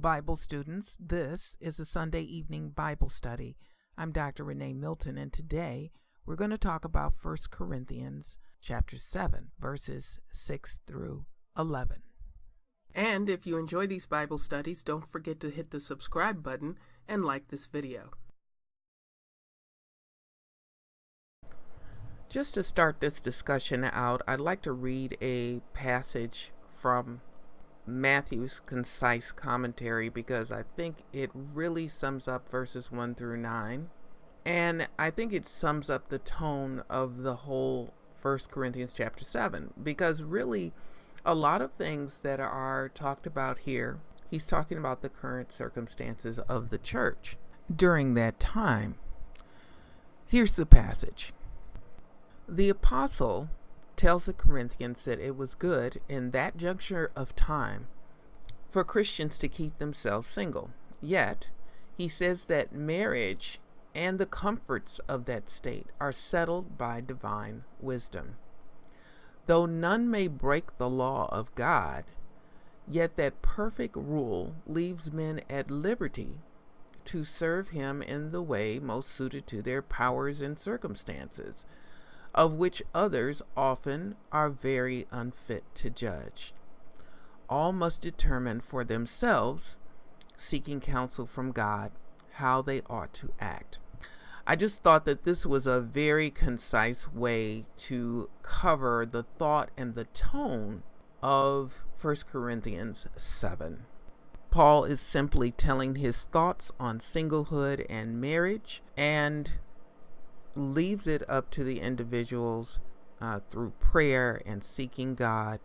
Bible students. This is a Sunday evening Bible study. I'm Dr. Renee Milton, and today we're going to talk about 1 Corinthians chapter 7, verses 6 through 11. And if you enjoy these Bible studies, don't forget to hit the subscribe button and like this video. Just to start this discussion out, I'd like to read a passage from Matthew's concise commentary because I think it really sums up verses 1 through 9. And I think it sums up the tone of the whole 1 Corinthians chapter 7, because really a lot of things that are talked about here, he's talking about the current circumstances of the church during that time. Here's the passage. The apostle tells the Corinthians that it was good in that juncture of time for Christians to keep themselves single. Yet, he says that marriage and the comforts of that state are settled by divine wisdom. Though none may break the law of God, yet that perfect rule leaves men at liberty to serve him in the way most suited to their powers and circumstances, of which others often are very unfit to judge. All must determine for themselves, seeking counsel from God, how they ought to act. I just thought that this was a very concise way to cover the thought and the tone of 1 Corinthians 7. Paul is simply telling his thoughts on singlehood and marriage, and leaves it up to the individuals through prayer and seeking God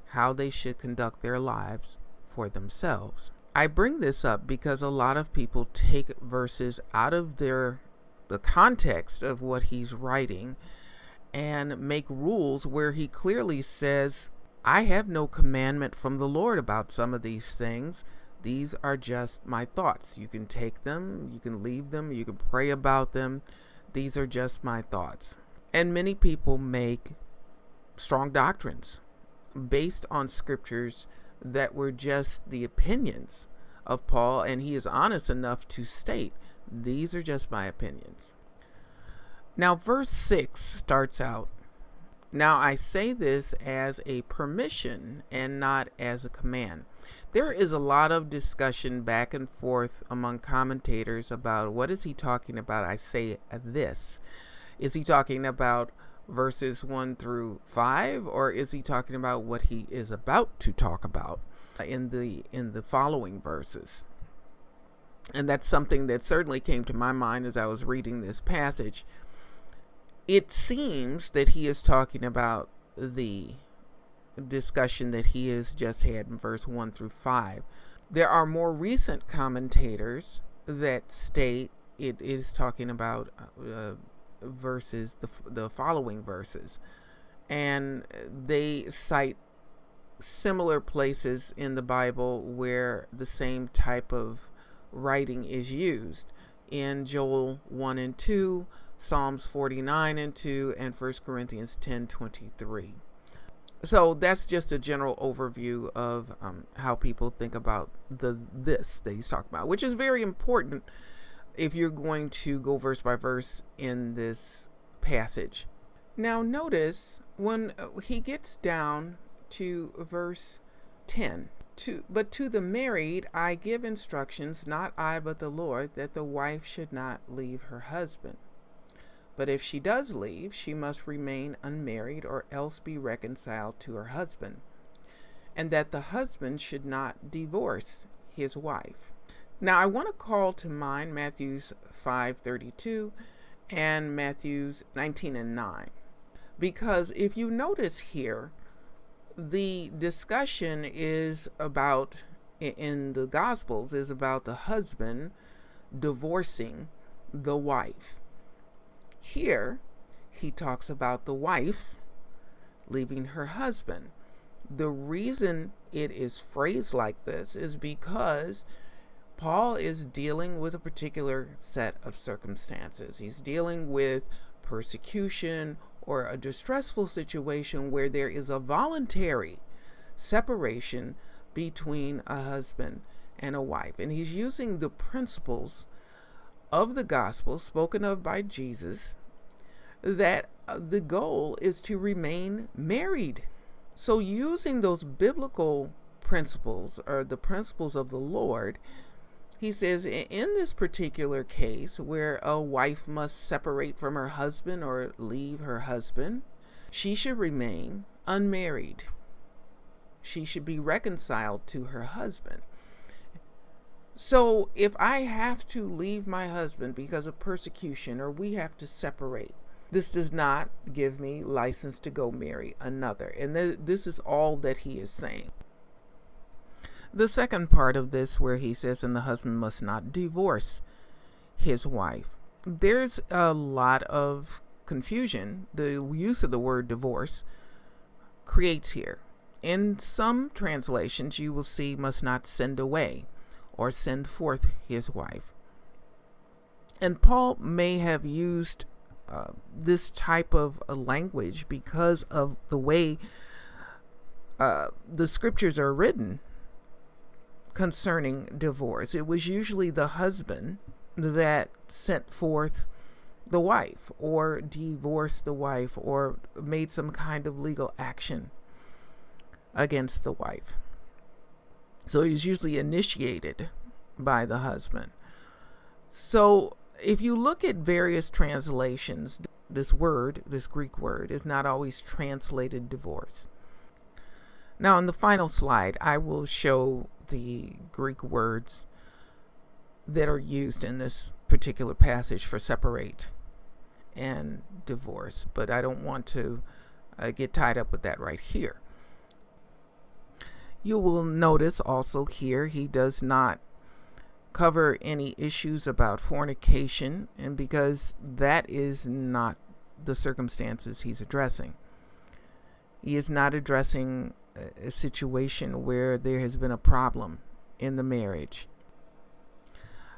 how they should conduct their lives for themselves. I bring this up because a lot of people take verses out of the context of what he's writing and make rules where he clearly says, I have no commandment from the Lord about some of these things. These are just my thoughts. You can take them, you can leave them, you can pray about them. These are just my thoughts. And many people make strong doctrines based on scriptures that were just the opinions of Paul, and he is honest enough to state, these are just my opinions. Now, verse 6 starts out, now I say this as a permission and not as a command. There is a lot of discussion back and forth among commentators about what is he talking about. I say this. Is he talking about verses 1 through 5, or is he talking about what he is about to talk about in the following verses? And that's something that certainly came to my mind as I was reading this passage. It seems that he is talking about the discussion that he has just had in verse 1 through 5. There are more recent commentators that state it is talking about verses, the following verses, and they cite similar places in the Bible where the same type of writing is used in Joel 1 and 2, Psalms 49 and 2, and 1 Corinthians 10:23. So that's just a general overview of how people think about this that he's talking about, which is very important if you're going to go verse by verse in this passage. Now notice when he gets down to verse 10, but to the married I give instructions, not I but the Lord, that the wife should not leave her husband. But if she does leave, she must remain unmarried or else be reconciled to her husband, and that the husband should not divorce his wife. Now I want to call to mind Matthew's 5:32 and Matthew's 19 and 9, because if you notice here, the discussion is about, in the Gospels, is about the husband divorcing the wife. Here, he talks about the wife leaving her husband. The reason it is phrased like this is because Paul is dealing with a particular set of circumstances. He's dealing with persecution or a distressful situation where there is a voluntary separation between a husband and a wife. And he's using the principles of the gospel spoken of by Jesus, that the goal is to remain married. So using those biblical principles, or the principles of the Lord, he says in this particular case where a wife must separate from her husband or leave her husband, she should remain unmarried. She should be reconciled to her husband. So if I have to leave my husband because of persecution, or we have to separate, this does not give me license to go marry another. And this is all that he is saying. The second part of this, where he says, and the husband must not divorce his wife. There's a lot of confusion. The use of the word divorce creates here. In some translations, you will see must not send away or send forth his wife. And Paul may have used this type of language because of the way the scriptures are written concerning divorce. It was usually the husband that sent forth the wife, or divorced the wife, or made some kind of legal action against the wife. So it was usually initiated by the husband. So if you look at various translations, this Greek word, is not always translated divorce. Now, on the final slide, I will show the Greek words that are used in this particular passage for separate and divorce, but I don't want to get tied up with that right here. You will notice also here he does not cover any issues about fornication, and because that is not the circumstances he's addressing. He is not addressing a situation where there has been a problem in the marriage.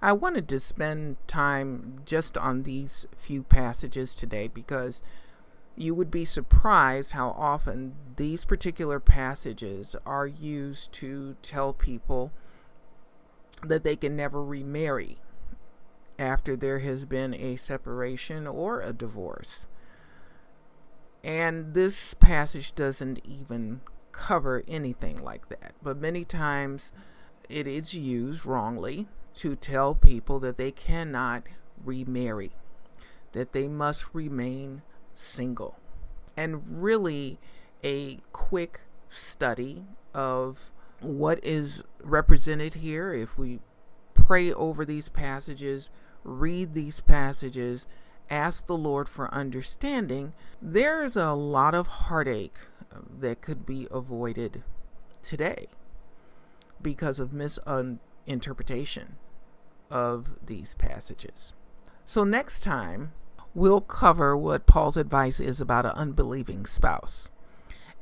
I wanted to spend time just on these few passages today because you would be surprised how often these particular passages are used to tell people that they can never remarry after there has been a separation or a divorce. And this passage doesn't even cover anything like that. But many times it is used wrongly to tell people that they cannot remarry, that they must remain single. And really, a quick study of what is represented here, if we pray over these passages, read these passages, ask the Lord for understanding, there's a lot of heartache that could be avoided today because of misinterpretation of these passages. So next time, we'll cover what Paul's advice is about an unbelieving spouse.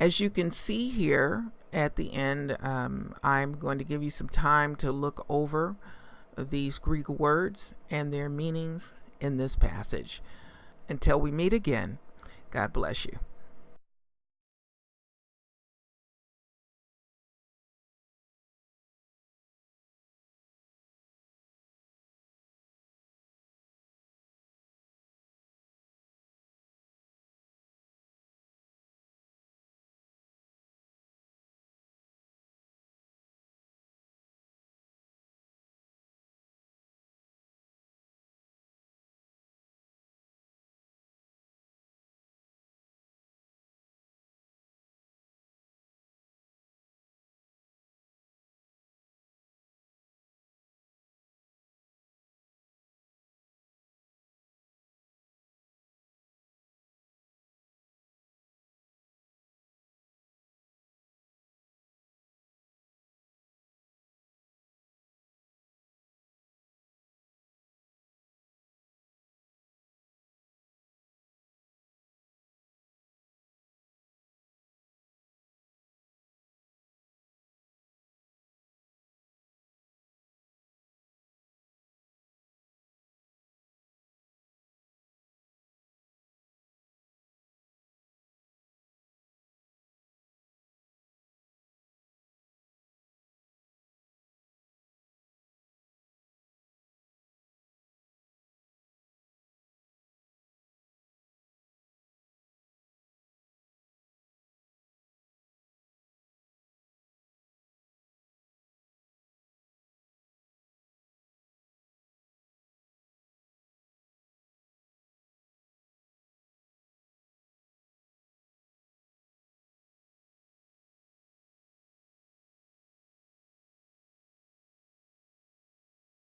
As you can see here at the end, I'm going to give you some time to look over these Greek words and their meanings in this passage. Until we meet again, God bless you.